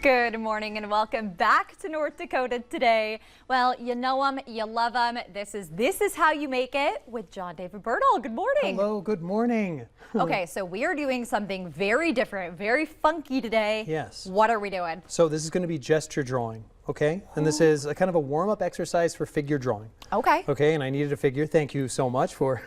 Good morning and welcome back to North Dakota today. Well, you know them, you love them. This is how you make it with John David Berdahl. Good morning. Hello, good morning. Okay, so we are doing something very different, very funky today. Yes. What are we doing? So this is going to be gesture drawing, okay? And this is a kind of a warm-up exercise for figure drawing. Okay. Okay, and I needed a figure. Thank you so much for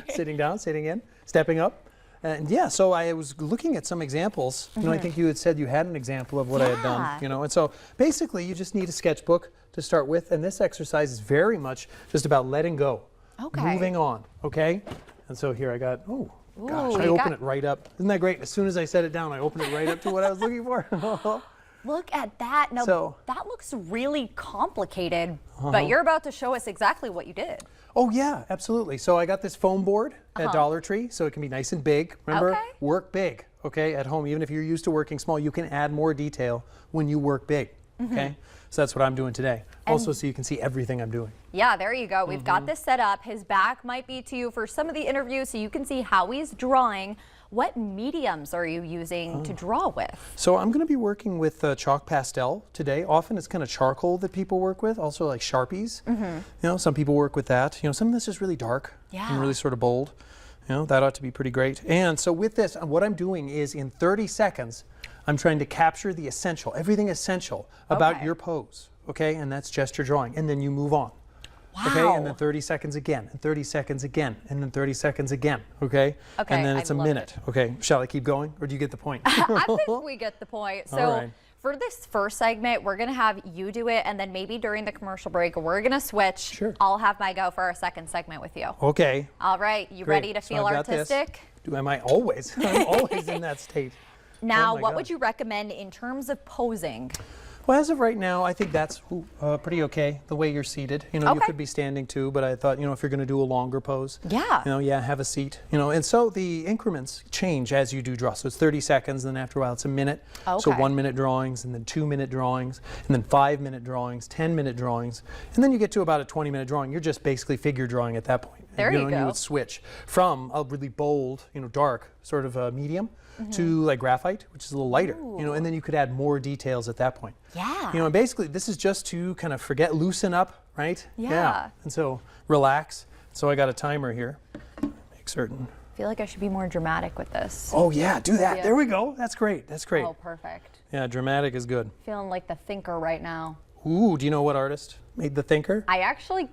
sitting down, sitting in, stepping up. And yeah, so I was looking at some examples. You know, I think you had said you had an example of what I had done, you know. And so basically you just need a sketchbook to start with, and this exercise is very much just about letting go. Okay. Moving on, okay? And so here I got, oh gosh, I opened it right up. Isn't that great? As soon as I set it down, I opened it right up to what I was looking for. Look at that. Now, that looks really complicated, but you're about to show us exactly what you did. Oh yeah, absolutely. So I got this foam board at Dollar Tree, so it can be nice and big. Remember, work big, okay, at home. Even if you're used to working small, you can add more detail when you work big, okay? So that's what I'm doing today. Also, so you can see everything I'm doing. Yeah, there you go. We've got this set up. His back might be to you for some of the interviews, so you can see how he's drawing. What mediums are you using to draw with? So I'm going to be working with chalk pastel today. Often it's kind of charcoal that people work with, also like Sharpies. You know, some people work with that. You know, some of this is really dark and really sort of bold. You know, that ought to be pretty great. And so with this, what I'm doing is in 30 seconds, I'm trying to capture the essential, everything essential about your pose. Okay, and that's gesture drawing. And then you move on. Okay, and then 30 seconds again, and 30 seconds again, and then 30 seconds again, okay? And then it's a minute. Okay, shall I keep going, or do you get the point? I think we get the point. So for this first segment, we're gonna have you do it, and then maybe during the commercial break, we're gonna switch. Sure. I'll have my go for our second segment with you. Okay. All right, you ready to feel artistic? Am I always? I'm always in that state. Now, what would you recommend in terms of posing? Well, as of right now, I think that's pretty okay, the way you're seated. You know, you could be standing too, but I thought, you know, if you're going to do a longer pose, you know, have a seat. You know, and so the increments change as you do draw. So it's 30 seconds, and then after a while it's a minute. So 1 minute drawings, and then 2 minute drawings, and then 5 minute drawings, 10 minute drawings, and then you get to about a 20 minute drawing. You're just basically figure drawing at that point. There you go. And you would switch from a really bold, you know, dark sort of medium to like graphite, which is a little lighter, you know, and then you could add more details at that point. You know, and basically this is just to kind of loosen up, right? And so relax. So I got a timer here. Make certain. I feel like I should be more dramatic with this. Oh yeah, do that. There we go. That's great. That's great. Oh, perfect. Yeah, dramatic is good. Feeling like the thinker right now. Ooh, do you know what artist made the thinker? I actually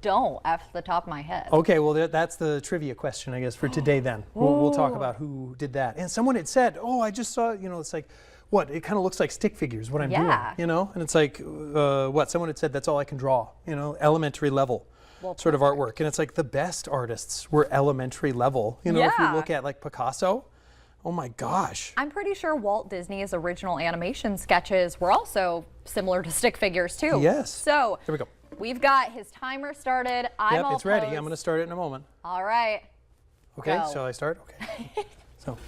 don't off the top of my head. Okay, well that's the trivia question, I guess, for today then. We'll talk about who did that. And someone had said, oh, I just saw, you know, it's like, what, it kind of looks like stick figures, what I'm doing, you know? And it's like, what, someone had said that's all I can draw, you know, elementary level sort of artwork. And it's like the best artists were elementary level. You know, if you look at like Picasso, oh my gosh. I'm pretty sure Walt Disney's original animation sketches were also similar to stick figures too. Yes. So, here we go. We've got his timer started. I'm all it's ready. posed. I'm going to start it in a moment. All right. Okay, shall I start? Okay. So.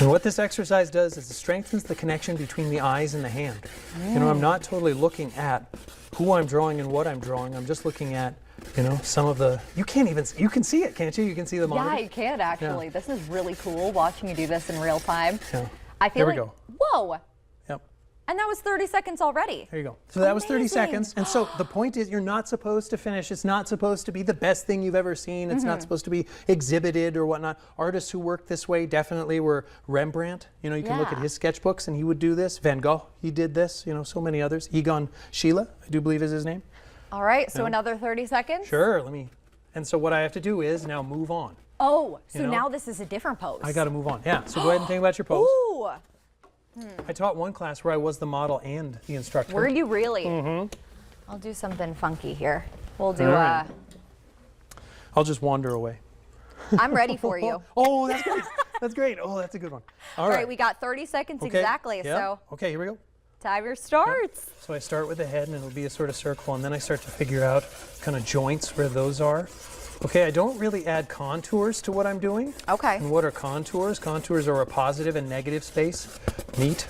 And what this exercise does is it strengthens the connection between the eyes and the hand. You know, I'm not totally looking at who I'm drawing and what I'm drawing. I'm just looking at, you know, some of the, you can see it, can't you? You can see the monitor. Yeah, you can actually. This is really cool watching you do this in real time. I feel there we like, go. Whoa. Yep. And that was 30 seconds already. There you go. So that was 30 seconds. And so the point is you're not supposed to finish. It's not supposed to be the best thing you've ever seen. It's not supposed to be exhibited or whatnot. Artists who worked this way definitely were Rembrandt. You know, you can look at his sketchbooks and he would do this. Van Gogh, he did this. You know, so many others. Egon Schiele, I do believe is his name. All right, so another 30 seconds? Sure, and so what I have to do is now move on. Oh, so now this is a different pose. I got to move on. Yeah, so go ahead and think about your pose. Ooh. I taught one class where I was the model and the instructor. Were you really? I'll do something funky here. We'll do I'll just wander away. I'm ready for you. Oh, that's great. That's great. Oh, that's a good one. All right, we got 30 seconds exactly. So okay, here we go. Timer starts. So I start with the head and it'll be a sort of circle, and then I start to figure out kind of joints where those are. Okay, I don't really add contours to what I'm doing. Okay. And what are contours? Contours are a positive and negative space. Neat.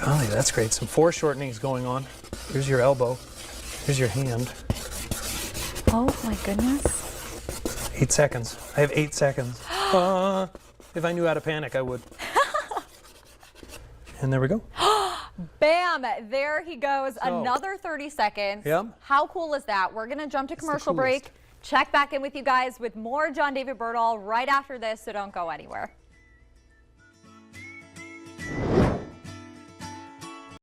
Oh, yeah, that's great. Some foreshortenings going on. Here's your elbow. Here's your hand. Oh my goodness. 8 seconds. I have 8 seconds. If I knew how to panic, I would. And there we go. Bam! There he goes. So, another 30 seconds. Yep. How cool is that? We're going to jump to commercial break. Check back in with you guys with more John David Berdahl right after this, so don't go anywhere.